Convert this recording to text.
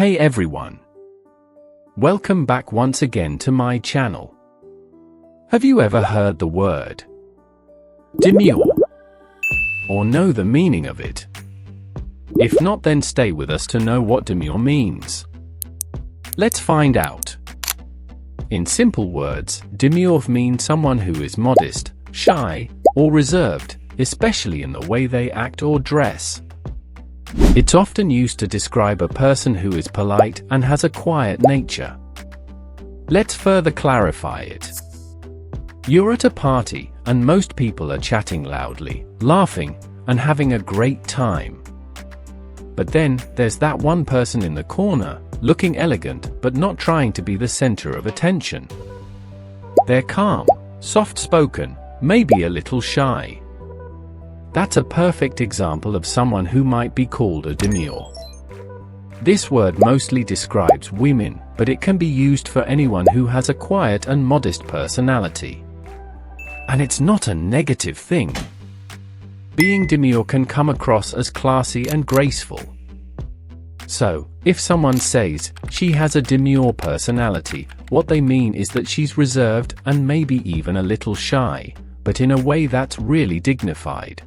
Hey everyone! Welcome back once again to my channel. Have you ever heard the word demure? Or know the meaning of it? If not, then stay with us to know what demure means. Let's find out. In simple words, demure means someone who is modest, shy, or reserved, especially in the way they act or dress. It's often used to describe a person who is polite and has a quiet nature. Let's further clarify it. You're at a party, and most people are chatting loudly, laughing, and having a great time. But then, there's that one person in the corner, looking elegant but not trying to be the center of attention. They're calm, soft-spoken, maybe a little shy. That's a perfect example of someone who might be called a demure. This word mostly describes women, but it can be used for anyone who has a quiet and modest personality. And it's not a negative thing. Being demure can come across as classy and graceful. So, if someone says, "She has a demure personality," what they mean is that she's reserved and maybe even a little shy, but in a way that's really dignified.